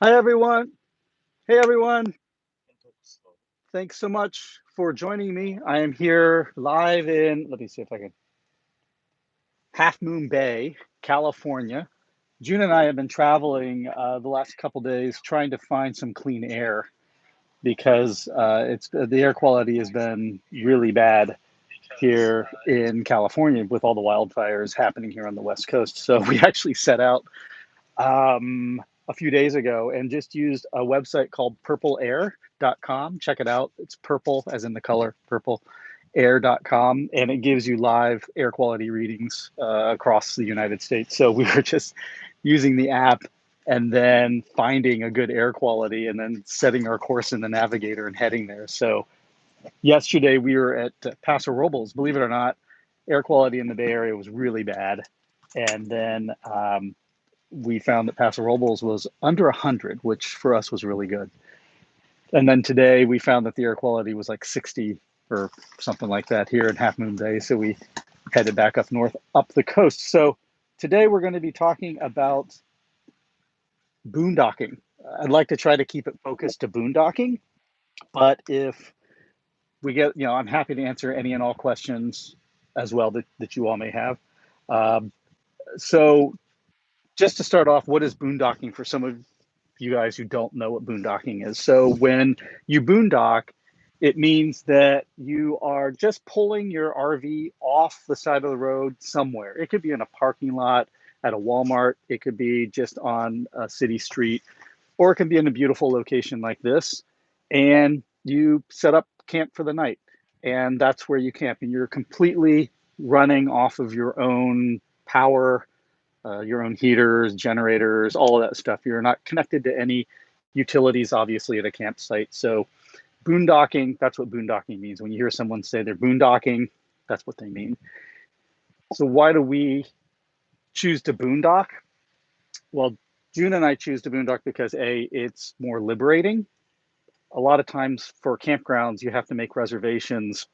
Hi, everyone. Hey, everyone. Thanks so much for joining me. I am here live in, let me see if I can, Half Moon Bay, California. June and I have been traveling the last couple days trying to find some clean air because it's the air quality has been really bad here in California with all the wildfires happening here on the West Coast. So we actually set out a few days ago and just used a website called purpleair.com. Check it out. It's purple, as in the color purple, air.com, and it gives you live air quality readings across the United States. So we were just using the app and then finding a good air quality and then setting our course in the navigator and heading there. So yesterday we were at Paso Robles. Believe it or not, air quality in the Bay Area was really bad. And then we found that Paso Robles was under 100, which for us was really good. And then today we found that the air quality was like 60 or something like that here in Half Moon Bay. So we headed back up north, up the coast. So today we're going to be talking about boondocking. I'd like to try to keep it focused to boondocking, but if we get, I'm happy to answer any and all questions as well that you all may have. Um, so just to start off, what is boondocking for some of you guys who don't know what boondocking is? So when you boondock, it means that you are just pulling your RV off the side of the road somewhere. It could be in a parking lot at a Walmart, it could be just on a city street, or it can be in a beautiful location like this. And you set up camp for the night, and that's where you camp, and you're completely running off of your own power, your own heaters, generators, all of that stuff. You're not connected to any utilities, obviously, at a campsite. So, boondocking, that's what boondocking means. When you hear someone say they're boondocking, that's what they mean. So, why do we choose to boondock? Well, June and I choose to boondock because A, it's more liberating. A lot of times for campgrounds, you have to make reservations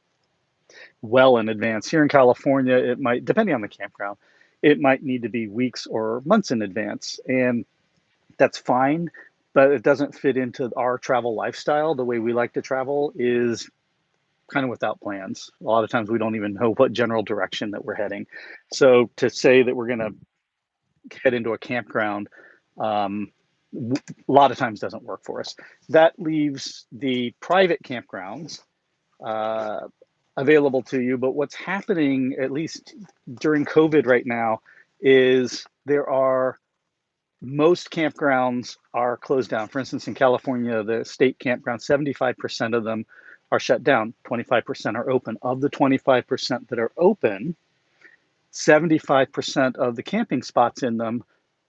well in advance. Here in California, it might, depending on the campground, it might need to be weeks or months in advance. And that's fine, but it doesn't fit into our travel lifestyle. The way we like to travel is kind of without plans. A lot of times we don't even know what general direction that we're heading. So to say that we're going to head into a campground, um, a lot of times doesn't work for us. That leaves the private campgrounds uh, available to you. But what's happening, at least during COVID right now, is there are most campgrounds are closed down. For instance, in California, the state campgrounds, 75% of them are shut down, 25% are open. Of the 25% that are open, 75% of the camping spots in them,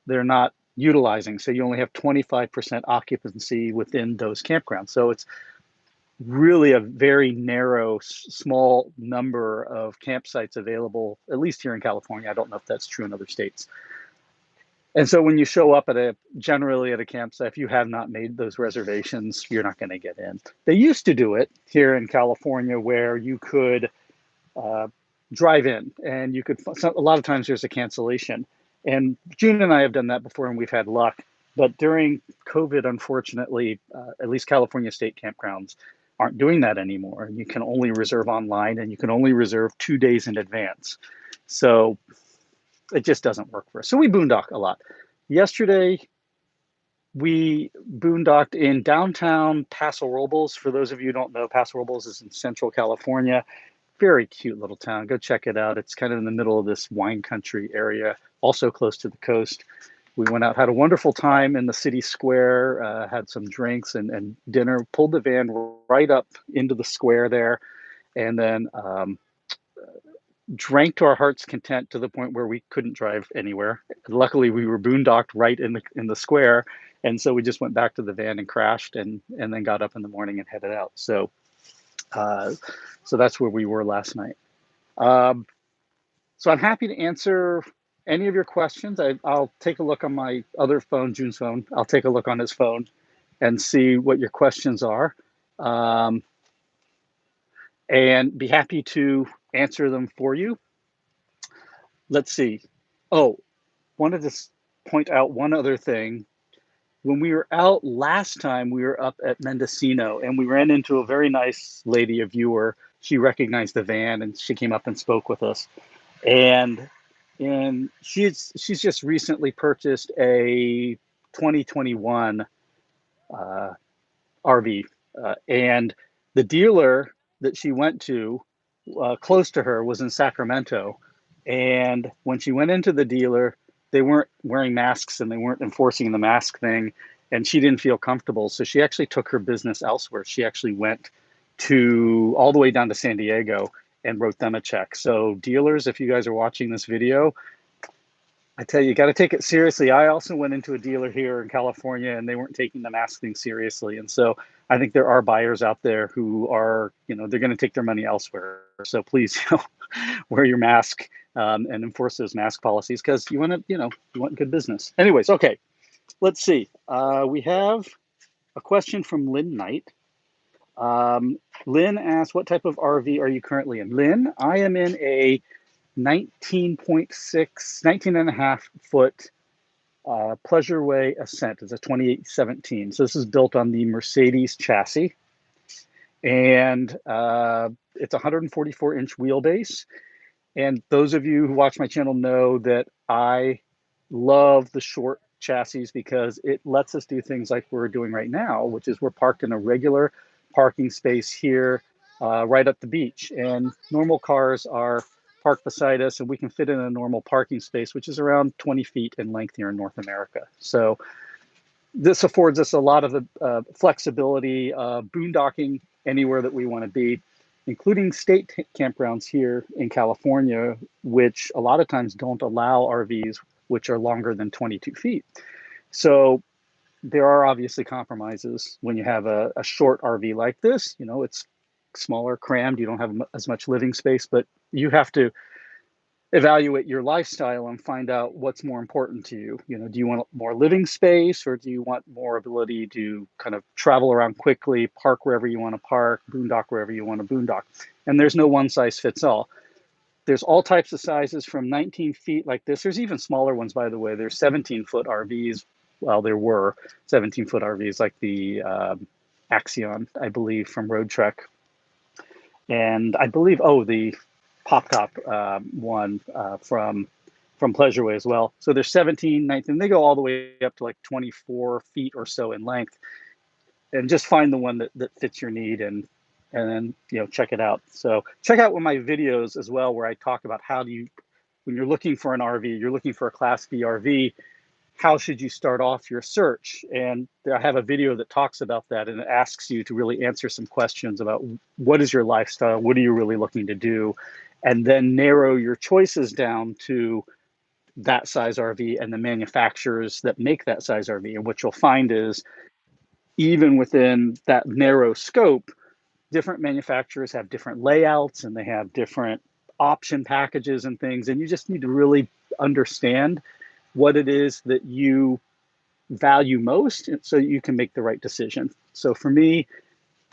they're not utilizing. So you only have 25% occupancy within those campgrounds. So it's really a very narrow, small number of campsites available, at least here in California. I don't know if that's true in other states. And so when you show up generally at a campsite, if you have not made those reservations, you're not going to get in. They used to do it here in California where you could uh, drive in and you could, a lot of times there's a cancellation. And June and I have done that before and we've had luck. But during COVID, unfortunately, at least California state campgrounds aren't doing that anymore. You can only reserve online and you can only reserve 2 days in advance. So it just doesn't work for us. So we boondock a lot. Yesterday, we boondocked in downtown Paso Robles. For those of you who don't know, Paso Robles is in Central California. Very cute little town. Go check it out. It's kind of in the middle of this wine country area, also close to the coast. We went out, had a wonderful time in the city square, had some drinks and dinner, pulled the van right up into the square there, and then drank to our heart's content to the point where we couldn't drive anywhere. Luckily, we were boondocked right in the square, and so we just went back to the van and crashed, and then got up in the morning and headed out. Uh, so that's where we were last night. Um, so I'm happy to answer any of your questions. I'll take a look on my other phone, June's phone. I'll take a look on his phone and see what your questions are, um, and be happy to answer them for you. Let's see. Oh, wanted to point out one other thing. when we were out last time, we were up at Mendocino and we ran into a very nice lady, a viewer. She recognized the van and she came up and spoke with us. And she's just recently purchased a 2021 RV, and the dealer that she went to close to her was in Sacramento. And when she went into the dealer, they weren't wearing masks and they weren't enforcing the mask thing, and she didn't feel comfortable. So she actually took her business elsewhere. She actually went to all the way down to San Diego and wrote them a check. So dealers, if you guys are watching this video, I tell you, you got to take it seriously. I also went into a dealer here in California and they weren't taking the mask thing seriously. And so I think there are buyers out there who are, they're going to take their money elsewhere. So please, wear your mask and enforce those mask policies because you want to, you want good business. Anyways, okay, let's see. We have a question from Lynn Knight. Lynn asks, what type of RV are you currently in? Lynn, I am in a 19 and a half foot Pleasureway Ascent. It's a 2817. So this is built on the Mercedes chassis. And it's 144-inch wheelbase. And those of you who watch my channel know that I love the short chassis because it lets us do things like we're doing right now, which is we're parked in a regular parking space here right at the beach. And normal cars are parked beside us and we can fit in a normal parking space, which is around 20 feet in length here in North America. So this affords us a lot of flexibility, boondocking anywhere that we want to be, including state campgrounds here in California, which a lot of times don't allow RVs which are longer than 22 feet. So there are obviously compromises when you have a short RV like this. It's smaller, crammed, you don't have as much living space, but you have to evaluate your lifestyle and find out what's more important to you. Do you want more living space or do you want more ability to kind of travel around quickly, park wherever you want to park, boondock wherever you want to boondock? And there's no one size fits all. There's all types of sizes from 19 feet like this. There's even smaller ones, by the way. There's 17-foot RVs. Well, there were 17-foot RVs like the Axion, I believe, from Roadtrek. And I believe, the Pop Top one from Pleasureway as well. So there's 17, 19, they go all the way up to like 24 feet or so in length. And just find the one that fits your need and then check it out. So check out one of my videos as well where I talk about when you're looking for an RV, you're looking for a Class B RV, how should you start off your search? And I have a video that talks about that and it asks you to really answer some questions about what is your lifestyle, what are you really looking to do, and then narrow your choices down to that size RV and the manufacturers that make that size RV. And what you'll find is even within that narrow scope, different manufacturers have different layouts and they have different option packages and things. And you just need to really understand what it is that you value most so you can make the right decision. So for me,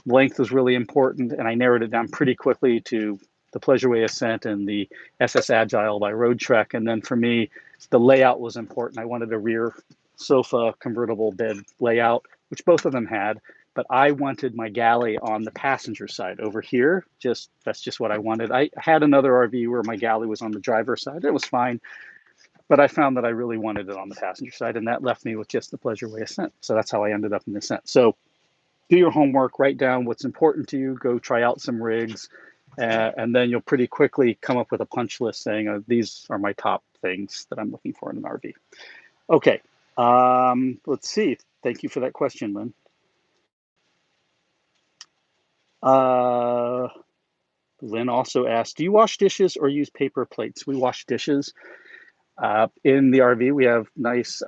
length was really important and I narrowed it down pretty quickly to the Pleasureway Ascent and the SS Agile by Roadtrek. And then for me, the layout was important. I wanted a rear sofa convertible bed layout, which both of them had, but I wanted my galley on the passenger side over here. That's just what I wanted. I had another RV where my galley was on the driver's side. It was fine, but I found that I really wanted it on the passenger side, and that left me with just the Pleasureway Ascent. So that's how I ended up in the Ascent. So do your homework, write down what's important to you, go try out some rigs, and then you'll pretty quickly come up with a punch list saying, these are my top things that I'm looking for in an RV. Okay, let's see. Thank you for that question, Lynn. Lynn also asked, do you wash dishes or use paper plates? We wash dishes. In the RV, we have nice,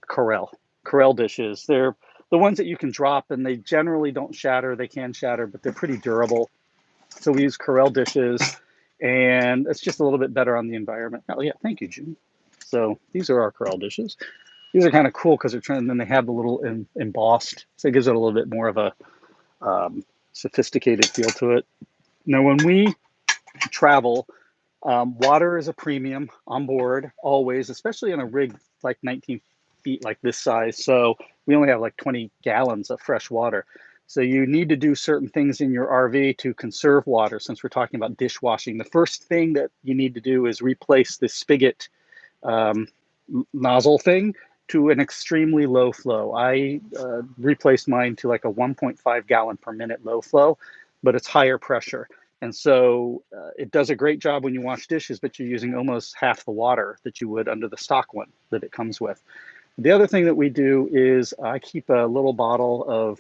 Corelle dishes. They're the ones that you can drop and they generally don't shatter. They can shatter, but they're pretty durable. So we use Corelle dishes and it's just a little bit better on the environment. Oh yeah, thank you, June. So these are our Corelle dishes. These are kind of cool because then they have the little embossed, so it gives it a little bit more of a sophisticated feel to it. Now, when we travel, water is a premium on board always, especially on a rig like 19 feet like this size. So we only have like 20 gallons of fresh water. So you need to do certain things in your RV to conserve water. Since we're talking about dishwashing, the first thing that you need to do is replace the spigot um, nozzle thing to an extremely low flow. I replaced mine to like a 1.5 gallon per minute low flow, but it's higher pressure. And so it does a great job when you wash dishes, but you're using almost half the water that you would under the stock one that it comes with. The other thing that we do is I keep a little bottle of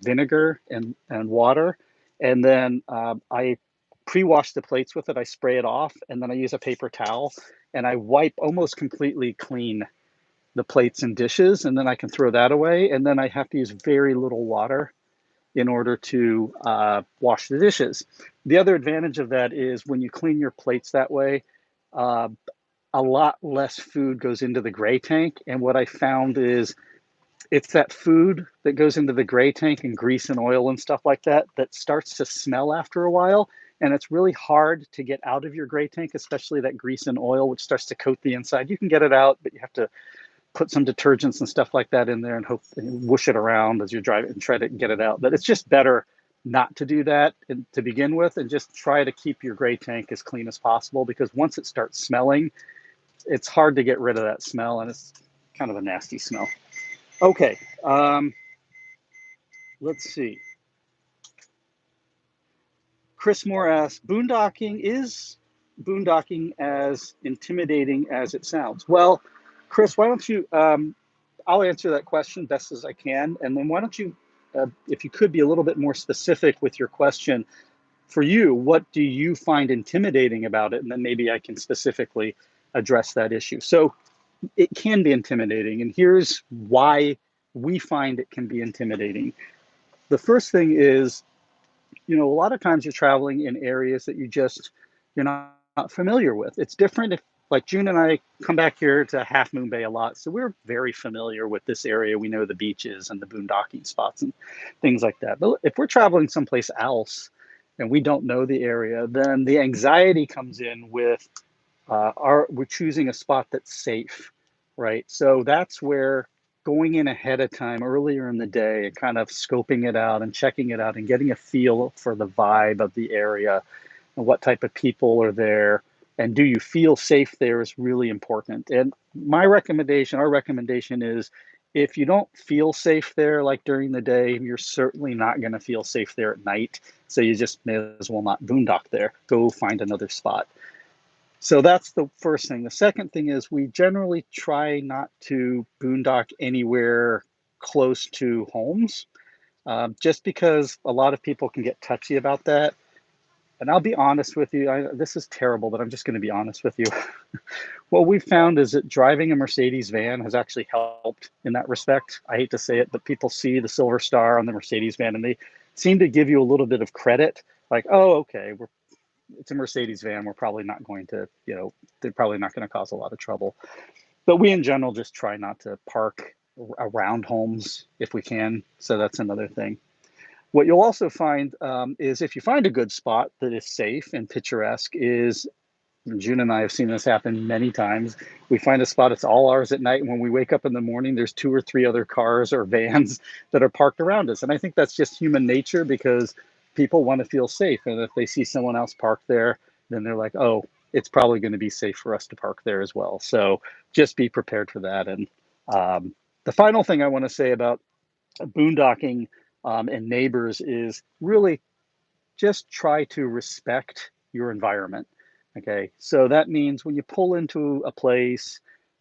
vinegar and water, and then I pre-wash the plates with it. I spray it off, and then I use a paper towel, and I wipe almost completely clean the plates and dishes, and then I can throw that away. And then I have to use very little water in order to wash the dishes. The other advantage of that is when you clean your plates that way, uh, a lot less food goes into the gray tank. And what I found is it's that food that goes into the gray tank and grease and oil and stuff like that that starts to smell after a while. And it's really hard to get out of your gray tank, especially that grease and oil, which starts to coat the inside. You can get it out, but you have to put some detergents and stuff like that in there and hope and whoosh it around as you're driving and try to get it out. But it's just better not to do that to begin with, and just try to keep your gray tank as clean as possible, because once it starts smelling, it's hard to get rid of that smell, and it's kind of a nasty smell. Okay, let's see. Chris Moore asks, boondocking as intimidating as it sounds? Well, Chris, why don't you, I'll answer that question best as I can. And then why don't you, if you could be a little bit more specific with your question, for you, what do you find intimidating about it? And then maybe I can specifically address that issue. So it can be intimidating, and here's why we find it can be intimidating. The first thing is, a lot of times you're traveling in areas that you're not familiar with. It's different if, like, June and I come back here to Half Moon Bay a lot, so we're very familiar with this area. We know the beaches and the boondocking spots and things like that. But if we're traveling someplace else and we don't know the area, then the anxiety comes in with we're choosing a spot that's safe, right? So that's where going in ahead of time earlier in the day and kind of scoping it out and checking it out and getting a feel for the vibe of the area and what type of people are there and do you feel safe there is really important. And our recommendation is, if you don't feel safe there, like during the day, you're certainly not going to feel safe there at night. So you just may as well not boondock there. Go find another spot. So that's the first thing. The second thing is we generally try not to boondock anywhere close to homes, just because a lot of people can get touchy about that. And I'll be honest with you, this is terrible, but I'm just going to be honest with you. What we've found is that driving a Mercedes van has actually helped in that respect. I hate to say it, but people see the silver star on the Mercedes van and they seem to give you a little bit of credit. Like, oh, okay, it's a Mercedes van. We're probably not going to, they're probably not going to cause a lot of trouble. But we in general just try not to park around homes if we can. So that's another thing. What you'll also find is if you find a good spot that is safe and picturesque is, June and I have seen this happen many times. We find a spot, it's all ours at night. And when we wake up in the morning, there's 2 or 3 other cars or vans that are parked around us. And I think that's just human nature, because people want to feel safe. And if they see someone else parked there, then they're like, oh, it's probably going to be safe for us to park there as well. So just be prepared for that. And the final thing I want to say about boondocking and neighbors is really just try to respect your environment. Okay, so that means when you pull into a place,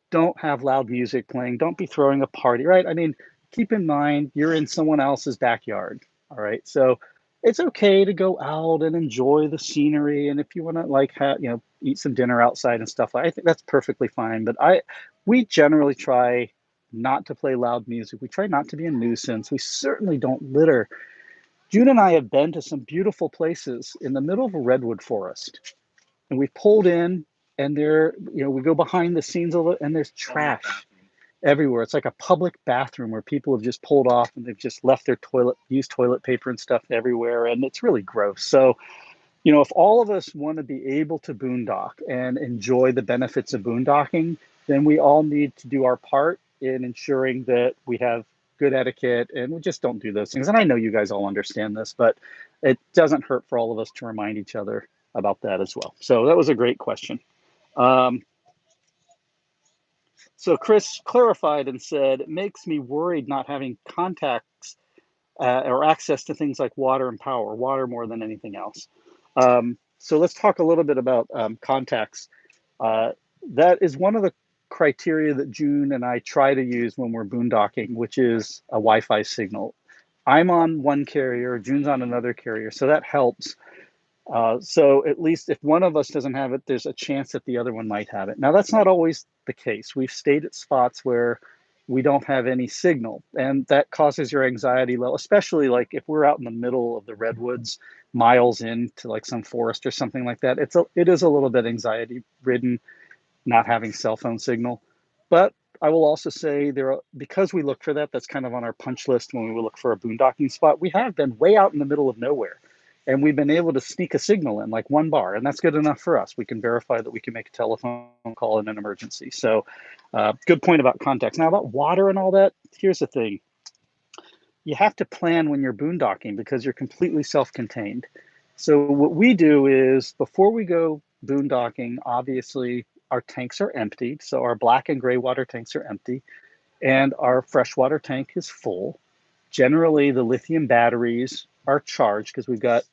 don't have loud music playing, don't be throwing a party, right? I mean, keep in mind you're in someone else's backyard. All right, so it's okay to go out and enjoy the scenery, and if you want to, like, eat some dinner outside and stuff, I think that's perfectly fine. But we generally try not to play loud music. We try not to be a nuisance. We certainly don't litter. June and I have been to some beautiful places in the middle of a redwood forest, and we pulled in, and we go behind the scenes a little, and there's trash everywhere. It's like a public bathroom where people have just pulled off and they've just left their used toilet paper and stuff everywhere, and it's really gross. So, if all of us want to be able to boondock and enjoy the benefits of boondocking, then we all need to do our part in ensuring that we have good etiquette, and we just don't do those things. And I know you guys all understand this, but it doesn't hurt for all of us to remind each other about that as well. So that was a great question. Um, so Chris clarified and said, it makes me worried not having contacts or access to things like water and power, water more than anything else. So let's talk a little bit about contacts. Uh, that is one of the criteria that June and I try to use when we're boondocking, which is a Wi-Fi signal. I'm on one carrier, June's on another carrier, so that helps. So at least if one of us doesn't have it, there's a chance that the other one might have it. Now, that's not always the case. We've stayed at spots where we don't have any signal, and that causes your anxiety level, especially like if we're out in the middle of the redwoods, miles into like some forest or something like that. It is a little bit anxiety ridden not having cell phone signal. But I will also say because we look for that, that's kind of on our punch list when we look for a boondocking spot. We have been way out in the middle of nowhere, and we've been able to sneak a signal in like one bar, and that's good enough for us. We can verify that we can make a telephone call in an emergency. So good point about contacts. Now about water and all that, here's the thing. You have to plan when you're boondocking because you're completely self-contained. So what we do is before we go boondocking, obviously our tanks are emptied. So our black and gray water tanks are empty and our freshwater tank is full. Generally, the lithium batteries are charged because we've got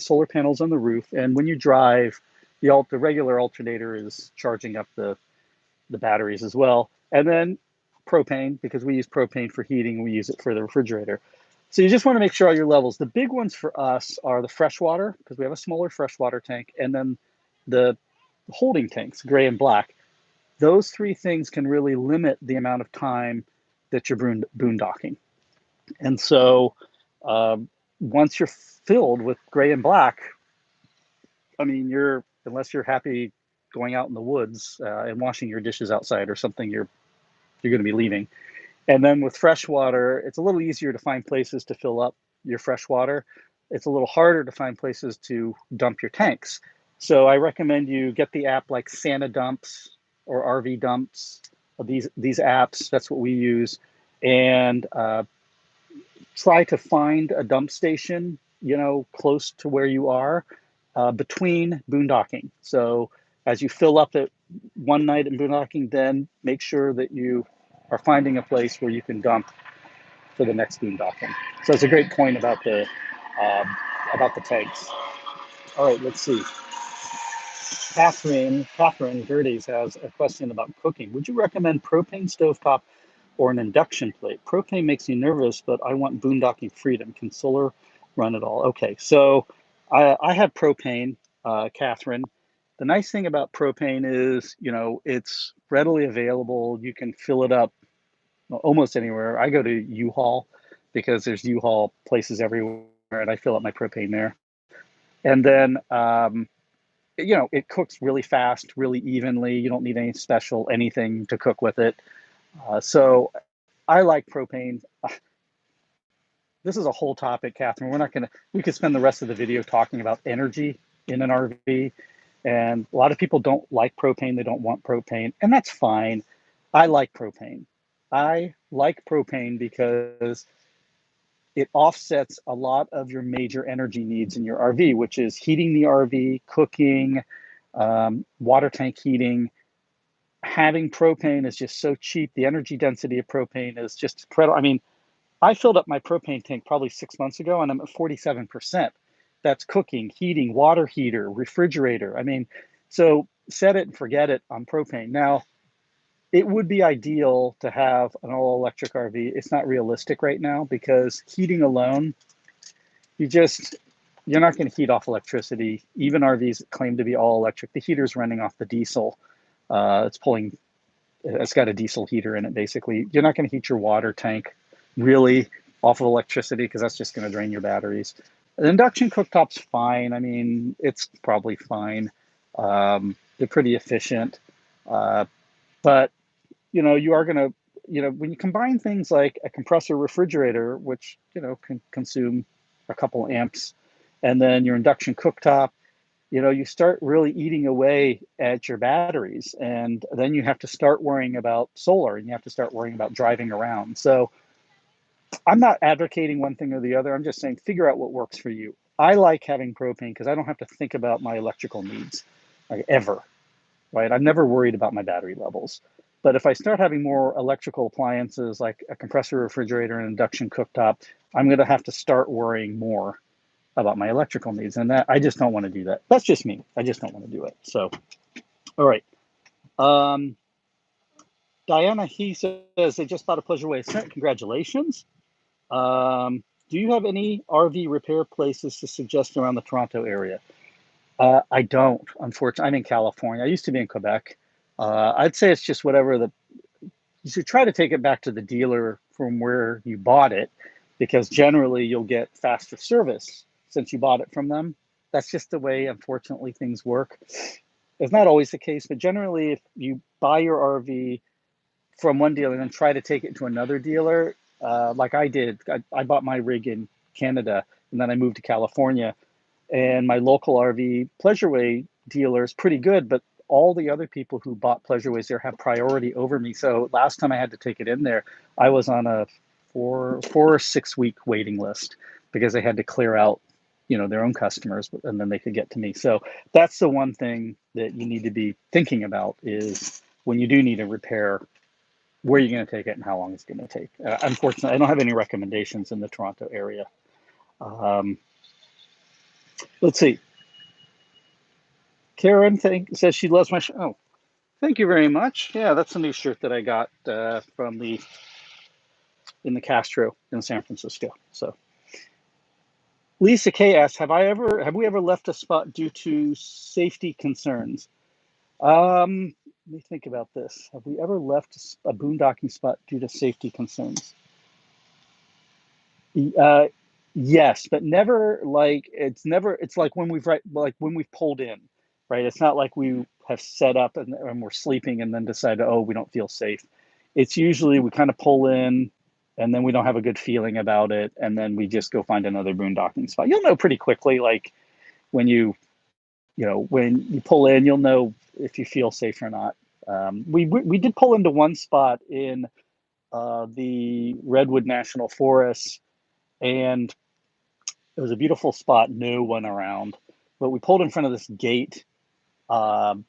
solar panels on the roof. And when you drive, the regular alternator is charging up the batteries as well. And then propane, because we use propane for heating, we use it for the refrigerator. So you just want to make sure all your levels. The big ones for us are the freshwater, because we have a smaller freshwater tank, and then the holding tanks, gray and black. Those three things can really limit the amount of time that you're boondocking. And so once you're filled with gray and black, I mean, unless you're happy going out in the woods and washing your dishes outside or something, you're going to be leaving. And then with fresh water, it's a little easier to find places to fill up your fresh water. It's a little harder to find places to dump your tanks. So I recommend you get the app like Santa Dumps or RV Dumps. These apps, that's what we use, and try to find a dump station, close to where you are between boondocking. So as you fill up at one night in boondocking, then make sure that you are finding a place where you can dump for the next boondocking. So it's a great point about the tanks. All right, let's see. Catherine Gerdes has a question about cooking. Would you recommend propane stovetop or an induction plate? Propane makes me nervous, but I want boondocking freedom. Can solar run it all? Okay, so I have propane, Catherine. The nice thing about propane is, it's readily available. You can fill it up almost anywhere. I go to U-Haul because there's U-Haul places everywhere, and I fill up my propane there. And then, it cooks really fast, really evenly. You don't need any special anything to cook with it. So I like propane. This is a whole topic, Catherine. We could spend the rest of the video talking about energy in an RV. And a lot of people don't like propane. They don't want propane, and that's fine. I like propane. I like propane because it offsets a lot of your major energy needs in your RV, which is heating the RV, cooking, water tank heating. Having propane is just so cheap. The energy density of propane is just incredible. I mean, I filled up my propane tank probably 6 months ago, and I'm at 47%. That's cooking, heating, water heater, refrigerator. I mean, so set it and forget it on propane. Now, it would be ideal to have an all-electric RV. It's not realistic right now because heating alone, you're not going to heat off electricity. Even RVs that claim to be all electric, the heater's running off the diesel. It's got a diesel heater in it, basically. You're not going to heat your water tank really off of electricity because that's just going to drain your batteries. An induction cooktop's fine. I mean, it's probably fine. They're pretty efficient. But, you are going to, when you combine things like a compressor refrigerator, which, can consume a couple amps, and then your induction cooktop, you start really eating away at your batteries, and then you have to start worrying about solar, and you have to start worrying about driving around. So I'm not advocating one thing or the other. I'm just saying figure out what works for you. I like having propane because I don't have to think about my electrical needs, like, ever, right? I'm never worried about my battery levels. But if I start having more electrical appliances like a compressor refrigerator and induction cooktop, I'm going to have to start worrying more about my electrical needs. And that, I just don't want to do that. That's just me. I just don't want to do it. So, all right. Um, Diana, he says they just bought a Pleasure Way. Congratulations. Do you have any RV repair places to suggest around the Toronto area? I don't, unfortunately. I'm in California. I used to be in Quebec. I'd say it's just whatever you should try to take it back to the dealer from where you bought it, because generally you'll get faster service since you bought it from them. That's just the way, unfortunately, things work. It's not always the case, but generally, if you buy your RV from one dealer and then try to take it to another dealer, like I did, I bought my rig in Canada and then I moved to California, and my local RV Pleasureway dealer is pretty good, but all the other people who bought Pleasureways there have priority over me. So last time I had to take it in there, I was on a 4 or 6 week waiting list because they had to clear out, their own customers, and then they could get to me. So that's the one thing that you need to be thinking about is when you do need a repair, where you're going to take it and how long it's going to take. Unfortunately, I don't have any recommendations in the Toronto area. Um, let's see. Karen says she loves my show. Oh, thank you very much. Yeah, that's a new shirt that I got from in the Castro in San Francisco. So Lisa K asks, have we ever left a spot due to safety concerns? Let me think about this. Have we ever left a boondocking spot due to safety concerns? Uh, yes, but never like it's like when we've pulled in, right? It's not like we have set up and we're sleeping and then decide, oh, we don't feel safe. It's usually we kind of pull in and then we don't have a good feeling about it, and then we just go find another boondocking spot. You'll know pretty quickly, like when when you pull in, you'll know if you feel safe or not. We did pull into one spot in the Redwood National Forest, and it was a beautiful spot, no one around. But we pulled in front of this gate, um,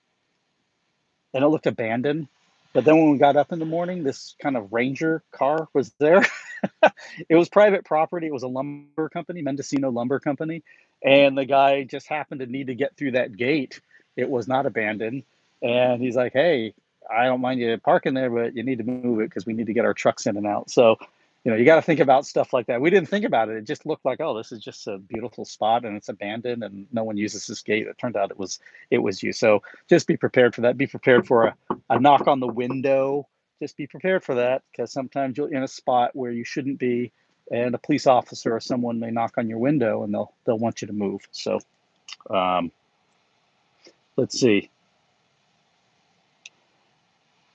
and it looked abandoned. But then when we got up in the morning, this kind of Ranger car was there. It was private property. It was a lumber company, Mendocino Lumber Company. And the guy just happened to need to get through that gate. It was not abandoned. And he's like, hey, I don't mind you parking there, but you need to move it because we need to get our trucks in and out. So, you got to think about stuff like that. We didn't think about it. It just looked like, oh, this is just a beautiful spot and it's abandoned and no one uses this gate. It turned out it was you. So just be prepared for that. Be prepared for a knock on the window. Just be prepared for that, because sometimes you're in a spot where you shouldn't be, and a police officer or someone may knock on your window and they'll want you to move. So let's see.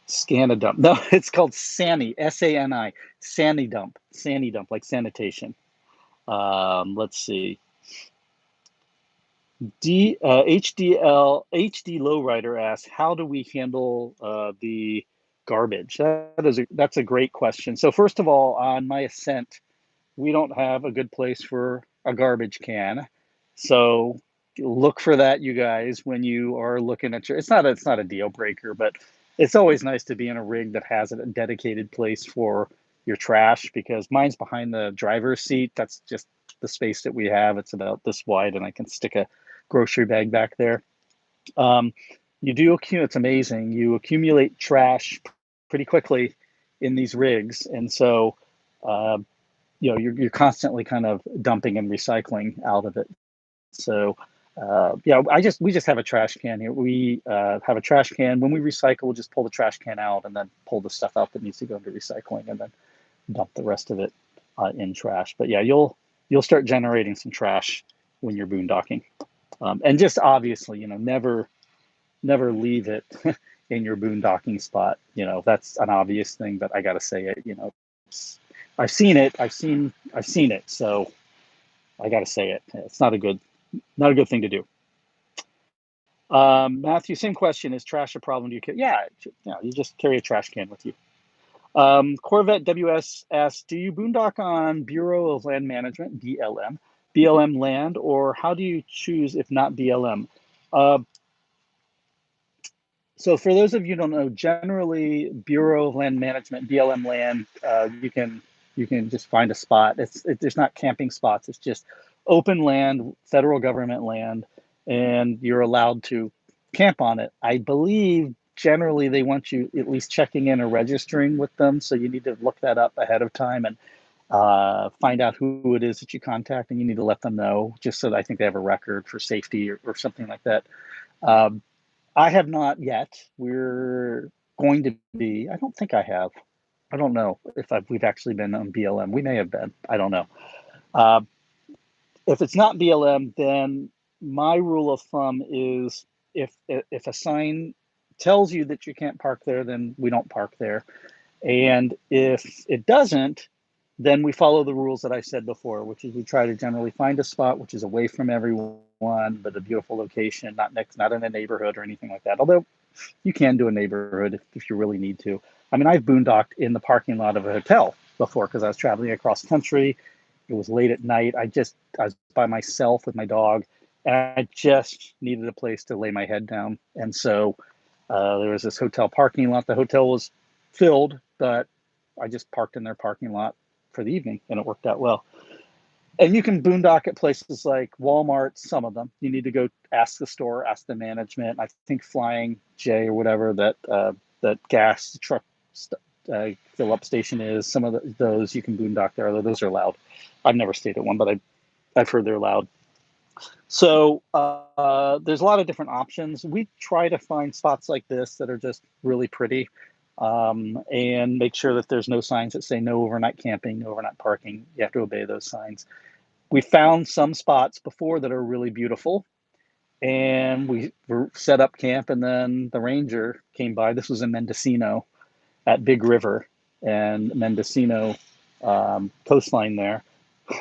Scan a dump. No, it's called Sani, SANI, Sani dump, like sanitation. Let's see. HD Lowrider asks, how do we handle the garbage? That's a great question. So first of all, on my Ascent, we don't have a good place for a garbage can. So look for that, you guys, when you are looking at it's not a deal breaker, but it's always nice to be in a rig that has a dedicated place for your trash, because mine's behind the driver's seat. That's just the space that we have. It's about this wide and I can stick a grocery bag back there. Um, it's amazing. You accumulate trash pretty quickly in these rigs. And so, uh, you're constantly kind of dumping and recycling out of it. So we just have a trash can here. We have a trash can. When we recycle, we'll just pull the trash can out and then pull the stuff out that needs to go into recycling, and then dump the rest of it in trash. But yeah, you'll start generating some trash when you're boondocking, and just obviously, never leave it in your boondocking spot. That's an obvious thing, but I got to say it. I've seen it. I've seen it. So I got to say it. It's not a good thing to do. Matthew, same question. Is trash a problem? Do you carry? Yeah, you just carry a trash can with you. Corvette WS asks, do you boondock on Bureau of Land Management, BLM land, or how do you choose if not BLM? Uh, so for those of you who don't know, generally Bureau of Land Management, BLM land, you can just find a spot. There's not camping spots. It's just open land, federal government land, and you're allowed to camp on it. I believe generally they want you at least checking in or registering with them, so you need to look that up ahead of time and find out who it is that you contact, and you need to let them know just so that I think they have a record for safety or something like that. Um, I have not yet. We're going to be. I don't think I have. I don't know if we've actually been on BLM. We may have been. I don't know. Uh, if it's not BLM, then my rule of thumb is if a sign tells you that you can't park there, then we don't park there. And if it doesn't, then we follow the rules that I said before, which is we try to generally find a spot which is away from everyone, but a beautiful location, not in a neighborhood or anything like that. Although you can do a neighborhood if you really need to. I mean, I've boondocked in the parking lot of a hotel before because I was traveling across country. It was late at night. I was by myself with my dog, and I just needed a place to lay my head down. And so there was this hotel parking lot. The hotel was filled, but I just parked in their parking lot for the evening, and it worked out well. And you can boondock at places like Walmart, some of them. You need to go ask the store, ask the management. I think Flying J or whatever that gas truck fill up station is, some of those you can boondock there, although those are loud. I've never stayed at one, but I've heard they're loud. So there's a lot of different options. We try to find spots like this that are just really pretty, and make sure that there's no signs that say no overnight camping, no overnight parking. You have to obey those signs. We found some spots before that are really beautiful, and we set up camp, and then the ranger came by. This was in Mendocino at Big River and Mendocino coastline there.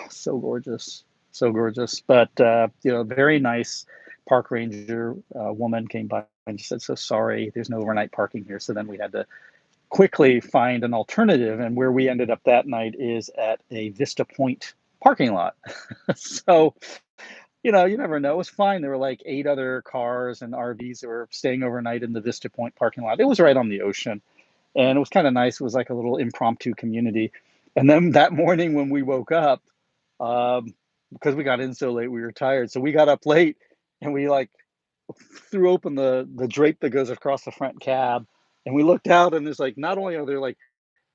So gorgeous, so gorgeous. But very nice park ranger woman came by and she said, "So sorry, there's no overnight parking here." So then we had to quickly find an alternative, and where we ended up that night is at a Vista Point parking lot. So you never know. It was fine. There were like 8 other cars and RVs that were staying overnight in the Vista Point parking lot. It was right on the ocean, and it was kind of nice. It was like a little impromptu community. And then that morning when we woke up, because we got in so late, we were tired. So we got up late, and we like threw open the drape that goes across the front cab, and we looked out, and there's like not only are there like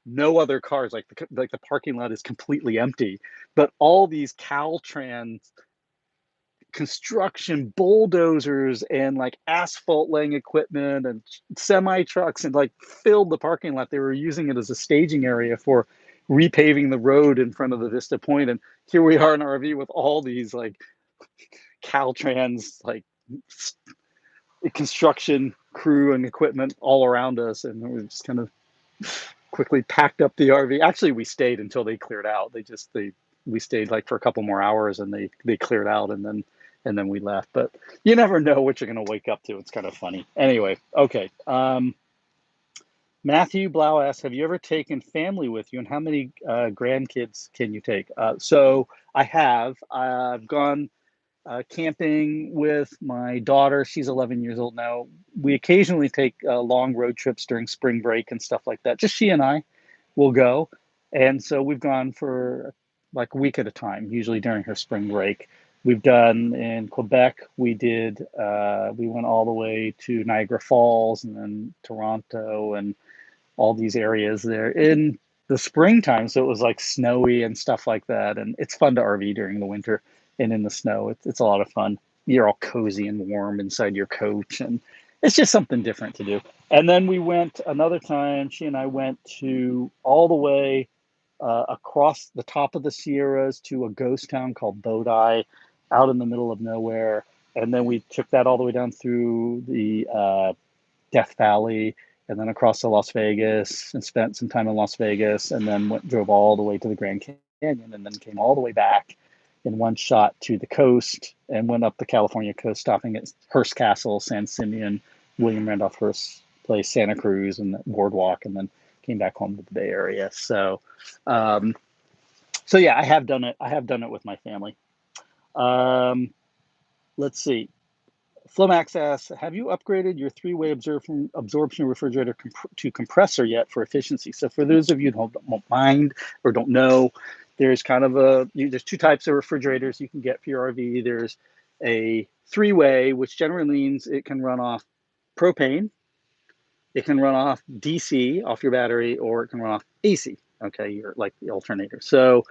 no other cars, like the parking lot is completely empty, but all these Caltrans construction bulldozers and like asphalt laying equipment and semi trucks and like filled the parking lot. They were using it as a staging area for repaving the road in front of the Vista Point. And here we are in RV with all these like Caltrans like construction crew and equipment all around us, and we just kind of quickly packed up the RV. Actually, we stayed until they cleared out. They we stayed like for a couple more hours, and they cleared out, and then we left. But you never know what you're going to wake up to. It's kind of funny. Anyway, okay. Matthew Blau asks, have you ever taken family with you, and how many grandkids can you take? So I have. I've gone camping with my daughter. She's 11 years old now. We occasionally take long road trips during spring break and stuff like that. Just she and I will go. And so we've gone for like a week at a time, usually during her spring break. We've done in Quebec, we went all the way to Niagara Falls and then Toronto and all these areas there in the springtime. So it was like snowy and stuff like that. And it's fun to RV during the winter and in the snow. It's a lot of fun. You're all cozy and warm inside your coach, and it's just something different to do. And then we went another time, she and I went to all the way across the top of the Sierras to a ghost town called Bodai out in the middle of nowhere. And then we took that all the way down through the Death Valley and then across to Las Vegas and spent some time in Las Vegas, and then drove all the way to the Grand Canyon and then came all the way back in one shot to the coast and went up the California coast, stopping at Hearst Castle, San Simeon, William Randolph Hearst Place, Santa Cruz, and the boardwalk, and then came back home to the Bay Area. Um, so yeah, I have done it. I have done it with my family. Um, let's see. Flomax asks, have you upgraded your three-way absorption refrigerator to compressor yet for efficiency? So for those of you who don't mind or don't know, there's kind of there's two types of refrigerators you can get for your RV. There's a three-way, which generally means it can run off propane, it can run off DC, off your battery, or it can run off AC, okay, you're like the alternator. So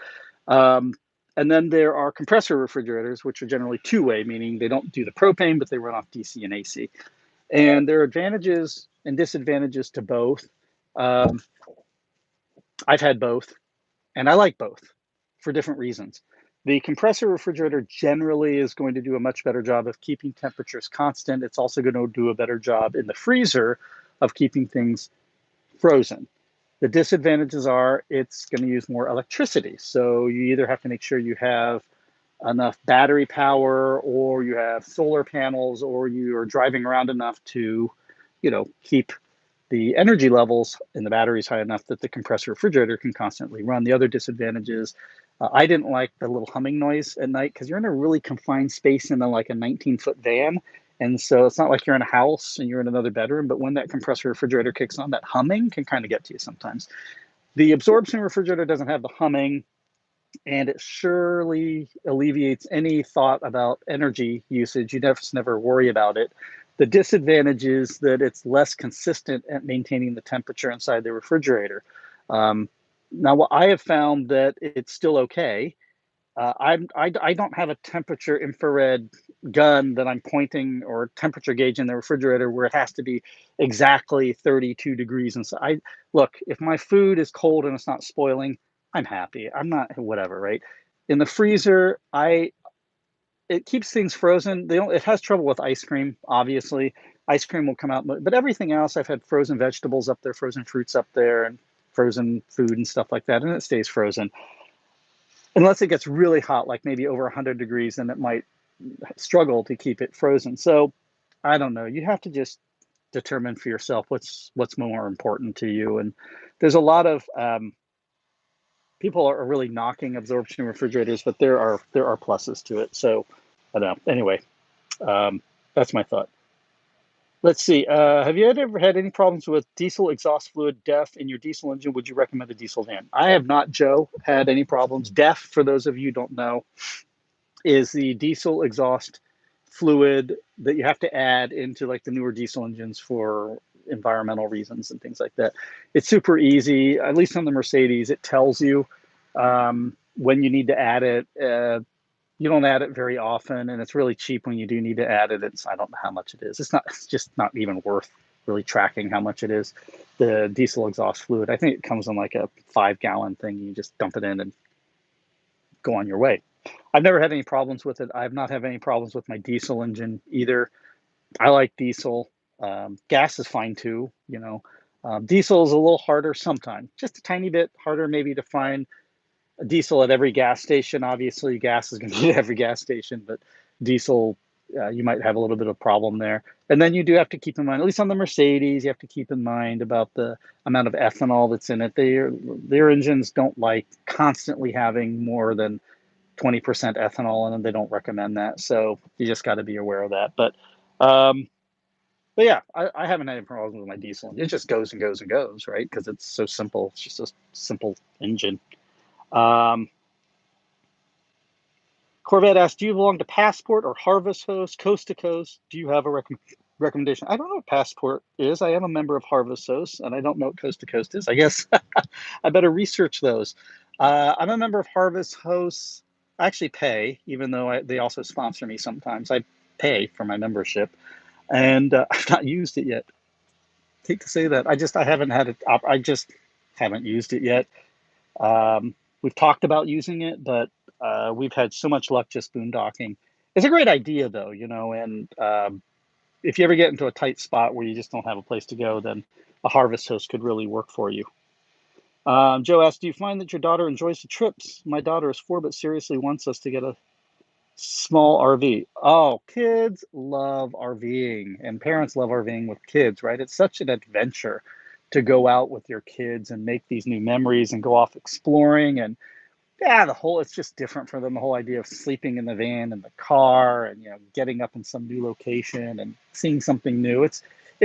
um, and then there are compressor refrigerators, which are generally two-way, meaning they don't do the propane, but they run off DC and AC. And there are advantages and disadvantages to both. Um, I've had both, and I like both for different reasons. The compressor refrigerator generally is going to do a much better job of keeping temperatures constant. It's also going to do a better job in the freezer of keeping things frozen. The disadvantages are it's going to use more electricity. So you either have to make sure you have enough battery power, or you have solar panels, or you are driving around enough to, keep the energy levels in the batteries high enough that the compressor refrigerator can constantly run. The other disadvantage is I didn't like the little humming noise at night because you're in a really confined space in like a 19-foot van. And so it's not like you're in a house and you're in another bedroom, but when that compressor refrigerator kicks on, that humming can kind of get to you sometimes. The absorption refrigerator doesn't have the humming, and it surely alleviates any thought about energy usage. You never worry about it. The disadvantage is that it's less consistent at maintaining the temperature inside the refrigerator. Now, what I have found that it's still okay. I don't have a temperature infrared gun that I'm pointing or temperature gauge in the refrigerator where it has to be exactly 32 degrees. And so look, if my food is cold and it's not spoiling, I'm happy. I'm not whatever, right? In the freezer, it keeps things frozen. It has trouble with ice cream, obviously. Ice cream will come out, but everything else, I've had frozen vegetables up there, frozen fruits up there, and frozen food and stuff like that, and it stays frozen. Unless it gets really hot, like maybe over 100 degrees, then it might struggle to keep it frozen. So I don't know. You have to just determine for yourself what's more important to you. And there's a lot of people are really knocking absorption refrigerators, but there are pluses to it. So I don't know. Anyway, that's my thought. Let's see. Have you ever had any problems with diesel exhaust fluid DEF in your diesel engine? Would you recommend a diesel van? I have not, Joe, had any problems. DEF, for those of you who don't know, is the diesel exhaust fluid that you have to add into like the newer diesel engines for environmental reasons and things like that. It's super easy, at least on the Mercedes. It tells you when you need to add it. You don't add it very often, and it's really cheap when you do need to add it. I don't know how much it is. It's just not even worth really tracking how much it is. The diesel exhaust fluid, I think it comes in like a 5-gallon thing. You just dump it in and go on your way. I've never had any problems with it. I've not had any problems with my diesel engine either. I like diesel. Gas is fine too. Diesel is a little harder sometimes, just a tiny bit harder maybe to find a diesel at every gas station. Obviously, gas is going to be at every gas station, but diesel, you might have a little bit of problem there. And then you do have to keep in mind, at least on the Mercedes, you have to keep in mind about the amount of ethanol that's in it. Their engines don't like constantly having more than 20% ethanol in them. They don't recommend that. So you just got to be aware of that. Um, but yeah, I haven't had any problems with my diesel. It just goes and goes and goes, right? Because it's so simple. It's just a simple engine. Corvette asks, do you belong to Passport or Harvest Host, Coast to Coast? Do you have a recommendation? I don't know what Passport is. I am a member of Harvest Host, and I don't know what Coast to Coast is. I guess I better research those. I'm a member of Harvest Hosts. I actually pay, even though they also sponsor me sometimes. I pay for my membership, and I've not used it yet. I hate to say that. I haven't had it. I just haven't used it yet. We've talked about using it, but we've had so much luck just boondocking. It's a great idea, though, and if you ever get into a tight spot where you just don't have a place to go, then a Harvest Host could really work for you. Joe asked, do you find that your daughter enjoys the trips? My daughter is 4, but seriously wants us to get a small RV. Oh, kids love RVing, and parents love RVing with kids, right? It's such an adventure to go out with your kids and make these new memories and go off exploring. And yeah, it's just different for them. The whole idea of sleeping in the van and the car and, getting up in some new location and seeing something new. It's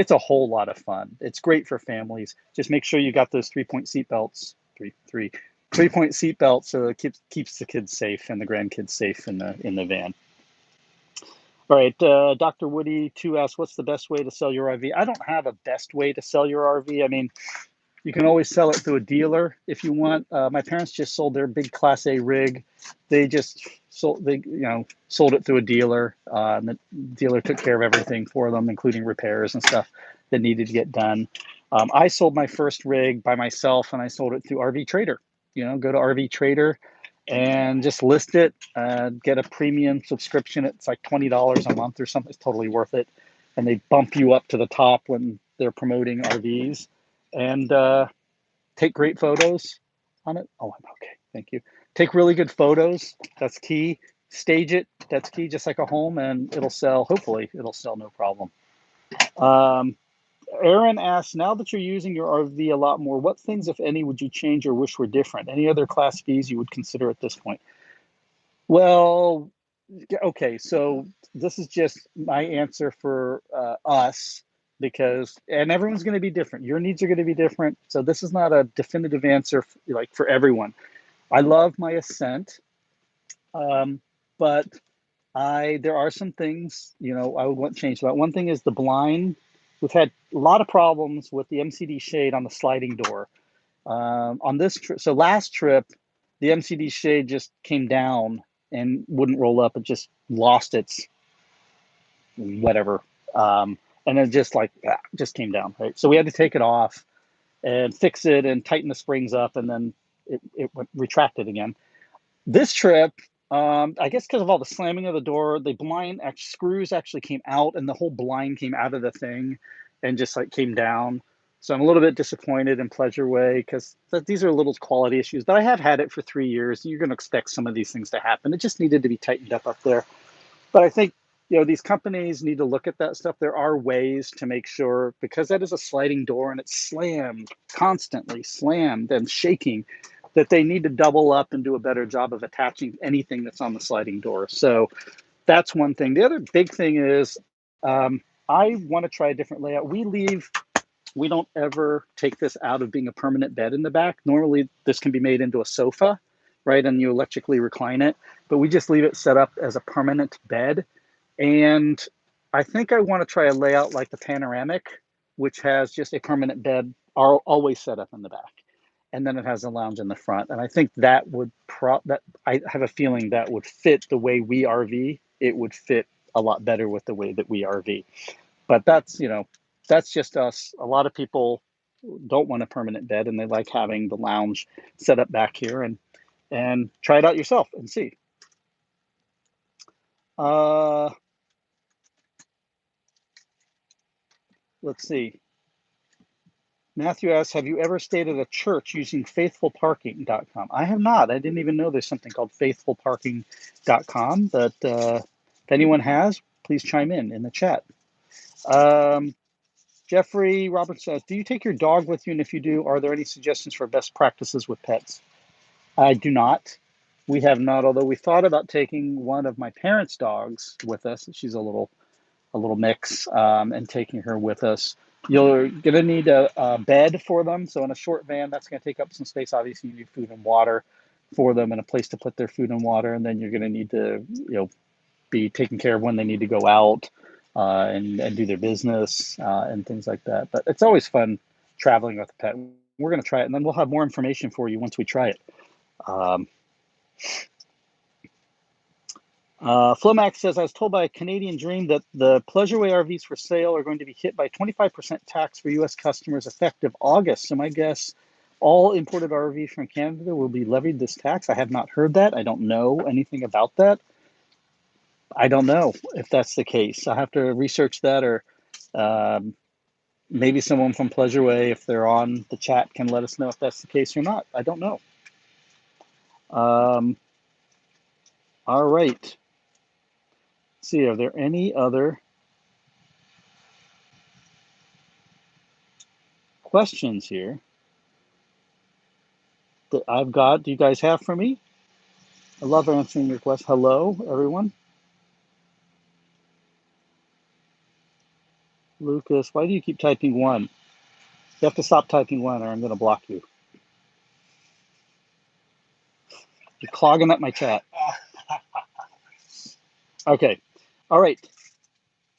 a whole lot of fun. It's great for families. Just make sure you got those 3-point seat belts, 3-point seat belts, so it keeps the kids safe and the grandkids safe in the van. All right, Dr. Woody 2 asks, what's the best way to sell your RV? I don't have a best way to sell your RV. I mean, you can always sell it through a dealer if you want. My parents just sold their big Class A rig. They just sold it through a dealer. And the dealer took care of everything for them, including repairs and stuff that needed to get done. I sold my first rig by myself, and I sold it through RV Trader. Go to RV Trader and just list it. Get a premium subscription. It's like $20 a month or something. It's totally worth it. And they bump you up to the top when they're promoting RVs. And take great photos on it. Oh, okay. Thank you. Take really good photos. That's key. Stage it. That's key, just like a home, and it'll sell. Hopefully, it'll sell no problem. Aaron asks, now that you're using your RV a lot more, what things, if any, would you change or wish were different? Any other Class Bs you would consider at this point? Well, okay, so this is just my answer for us, and everyone's going to be different. Your needs are going to be different. So this is not a definitive answer for everyone. I love my Ascent, but there are some things, I would want changed about. One thing is the blind. We've had a lot of problems with the MCD shade on the sliding door. On this trip, so last trip, the MCD shade just came down and wouldn't roll up. It just lost its whatever. And it just came down, right? So we had to take it off and fix it and tighten the springs up, and then it retracted again. This trip, I guess because of all the slamming of the door, the blind screws actually came out, and the whole blind came out of the thing and just came down. So I'm a little bit disappointed in Pleasure Way, because these are little quality issues. But I have had it for 3 years, and you're going to expect some of these things to happen. It just needed to be tightened up there. But I think, these companies need to look at that stuff. There are ways to make sure, because that is a sliding door and it's slammed, constantly slammed and shaking, that they need to double up and do a better job of attaching anything that's on the sliding door. So that's one thing. The other big thing is I want to try a different layout. We don't ever take this out of being a permanent bed in the back. Normally this can be made into a sofa, right? And you electrically recline it, but we just leave it set up as a permanent bed. And I think I want to try a layout like the Panoramic, which has just a permanent bed always set up in the back. And then it has a lounge in the front. And I think that would I have a feeling that would fit the way we RV. It would fit a lot better with the way that we RV. But that's just us. A lot of people don't want a permanent bed, and they like having the lounge set up back here, and try it out yourself and see. Let's see. Matthew asks, have you ever stayed at a church using faithfulparking.com? I have not. I didn't even know there's something called faithfulparking.com. But if anyone has, please chime in the chat. Jeffrey Roberts says, do you take your dog with you? And if you do, are there any suggestions for best practices with pets? I do not. We have not, although we thought about taking one of my parents' dogs with us. She's a little mix, and taking her with us. You're going to need a bed for them. So in a short van, that's going to take up some space. Obviously, you need food and water for them and a place to put their food and water. And then you're going to need to, be taken care of when they need to go out and do their business and things like that. But it's always fun traveling with a pet. We're going to try it, and then we'll have more information for you once we try it. Flomax says, I was told by a Canadian Dream that the Pleasureway RVs for sale are going to be hit by 25% tax for U.S. customers effective August. So my guess, all imported RVs from Canada will be levied this tax. I have not heard that. I don't know anything about that. I don't know if that's the case. I'll have to research that, or Maybe someone from Pleasureway, if they're on the chat, can let us know if that's the case or not. I don't know. All right. Let's see, are there any other questions here that I've got? Do you guys have for me? I love answering your questions. Hello, everyone. Lucas, why do you keep typing one? You have to stop typing one or I'm going to block you. You're clogging up my chat. Okay. All right.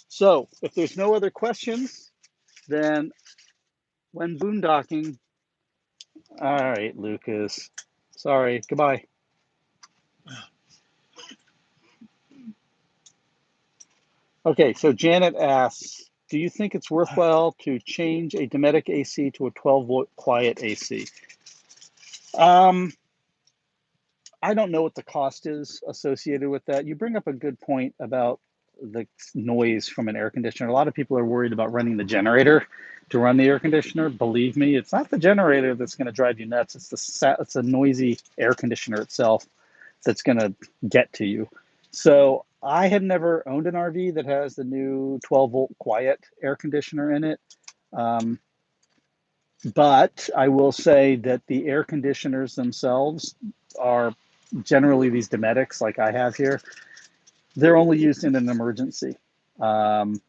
So if there's no other questions, then when boondocking, all right, Lucas. Sorry. Goodbye. Okay. So Janet asks, do you think it's worthwhile to change a Dometic AC to a 12-volt quiet AC? I don't know what the cost is associated with that. You bring up a good point about the noise from an air conditioner. A lot of people are worried about running the generator to run the air conditioner. Believe me, it's not the generator that's going to drive you nuts. It's a noisy air conditioner itself that's going to get to you. So I have never owned an RV that has the new 12-volt quiet air conditioner in it. But I will say that the air conditioners themselves are generally these Dometics like I have here. They're only used in an emergency. Um,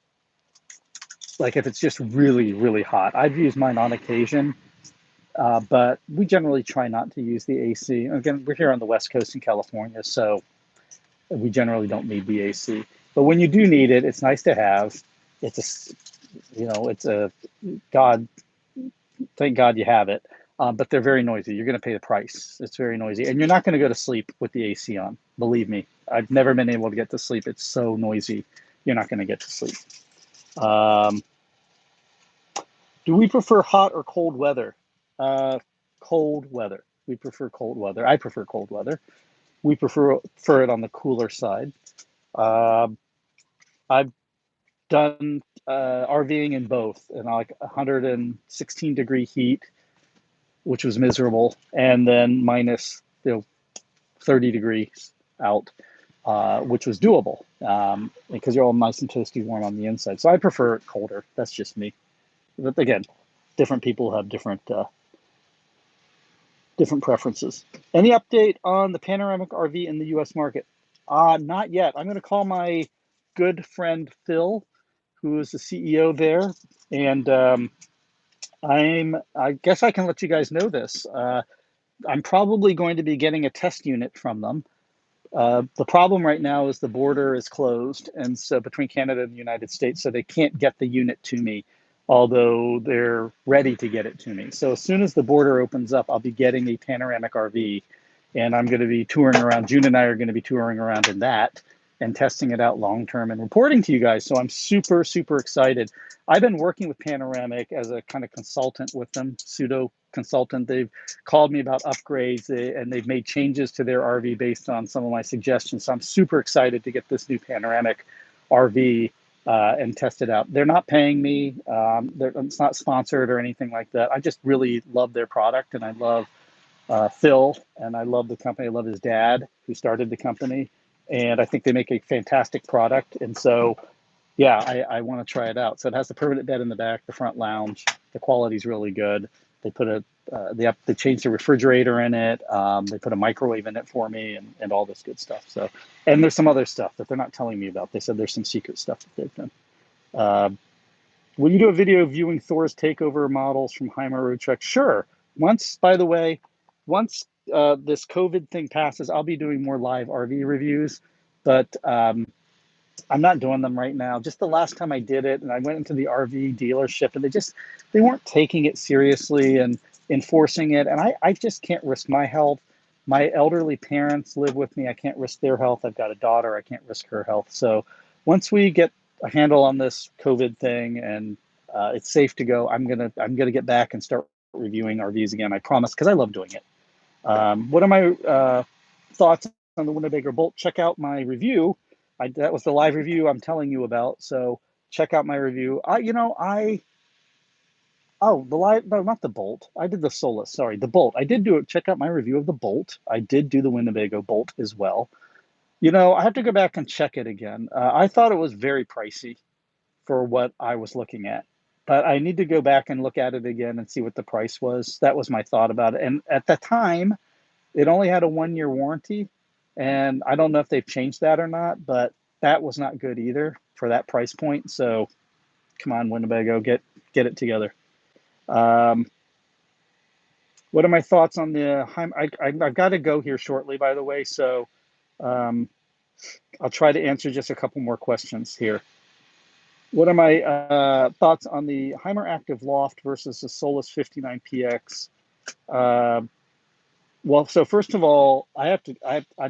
like if it's just really, really hot. I've used mine on occasion, but we generally try not to use the AC. Again, we're here on the West Coast in California, so we generally don't need the AC. But when you do need it, it's nice to have. It's it's a God, thank God you have it. But they're very noisy. You're going to pay the price. It's very noisy. And you're not going to go to sleep with the AC on. Believe me, I've never been able to get to sleep. It's so noisy. You're not going to get to sleep. Do we prefer hot or cold weather? Cold weather. We prefer cold weather. I prefer cold weather. We prefer it on the cooler side. I've done RVing in both, in like 116-degree heat, which was miserable, and then minus 30 degrees out, which was doable because you're all nice and toasty warm on the inside. So I prefer it colder. That's just me. But again, different people have different preferences. Any update on the panoramic RV in the U.S. market? Not yet. I'm going to call my good friend Phil, who is the CEO there, and I guess I can let you guys know this. I'm probably going to be getting a test unit from them. The problem right now is the border is closed, and so between Canada and the United States, so they can't get the unit to me, although they're ready to get it to me. So as soon as the border opens up, I'll be getting a panoramic RV, and I'm going to be touring around. June and I are going to be touring around in that and testing it out long term and reporting to you guys. So I'm super, super excited. I've been working with Panoramic as a kind of consultant with them, pseudo consultant. They've called me about upgrades and they've made changes to their RV based on some of my suggestions. So I'm super excited to get this new Panoramic RV and test it out. They're not paying me. It's not sponsored or anything like that. I just really love their product, and I love Phil, and I love the company. I love his dad, who started the company, and I think they make a fantastic product. And so, yeah, I want to try it out. So it has the permanent bed in the back, the front lounge. The quality's really good. They put they changed the refrigerator in it. They put a microwave in it for me, and all this good stuff. So, and there's some other stuff that they're not telling me about. They said there's some secret stuff that they've done. Will you do a video viewing Thor's Takeover models from Hymer Roadtrek? Sure. By the way, once this COVID thing passes, I'll be doing more live RV reviews, but I'm not doing them right now. Just the last time I did it, and I went into the RV dealership, and they weren't taking it seriously and enforcing it, and I just can't risk my health. My elderly parents live with me. I can't risk their health. I've got a daughter. I can't risk her health. So once we get a handle on this COVID thing and it's safe to go, I'm gonna get back and start reviewing RVs again. I promise, because I love doing it. What are my thoughts on the Winnebago Bolt? Check out my review. That was the live review I'm telling you about. So check out my review. Oh, the light, no, not the Bolt. I did the Solas. Sorry, the Bolt. I did do it. Check out my review of the Bolt. I did do the Winnebago Bolt as well. I have to go back and check it again. I thought it was very pricey for what I was looking at, but I need to go back and look at it again and see what the price was. That was my thought about it. And at the time, it only had a 1 year warranty, and I don't know if they've changed that or not, but that was not good either for that price point. So come on, Winnebago, get it together. Um, what are my thoughts on the Hymer? I've got to go here shortly, by the way, so um, I'll try to answer just a couple more questions here. What are my thoughts on the Hymer Active Loft versus the Solas 59PX? Uh, well, so first of all, I've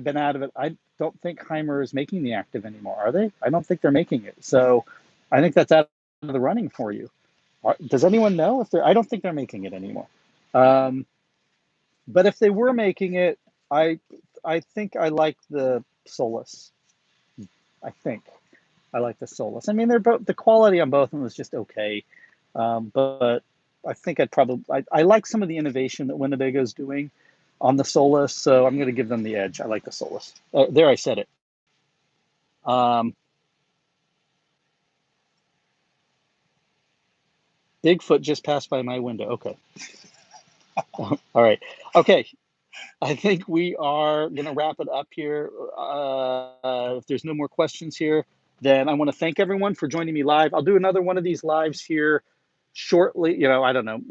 been out of it. I don't think Hymer is making the Active anymore, are they? I don't think they're making it. So I think that's out of the running for you. Does anyone know if they're? I don't think they're making it anymore. Um, but if they were making it, I I think I like the Solas. I think I like the Solas. I mean, they're both the quality on both of them is just okay, but I think I like some of the innovation that Winnebago is doing on the Solas, so I'm going to give them the edge. I like the Solas. There, I said it. Um, Bigfoot just passed by my window. Okay, all right, okay. I think we are going to wrap it up here. If there's no more questions here, then I want to thank everyone for joining me live. I'll do another one of these lives here shortly. I don't know.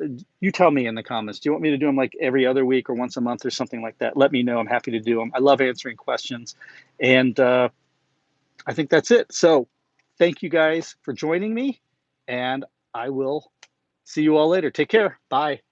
You tell me in the comments. Do you want me to do them like every other week or once a month or something like that? Let me know. I'm happy to do them. I love answering questions. And I think that's it. So thank you guys for joining me. And I will see you all later. Take care. Bye.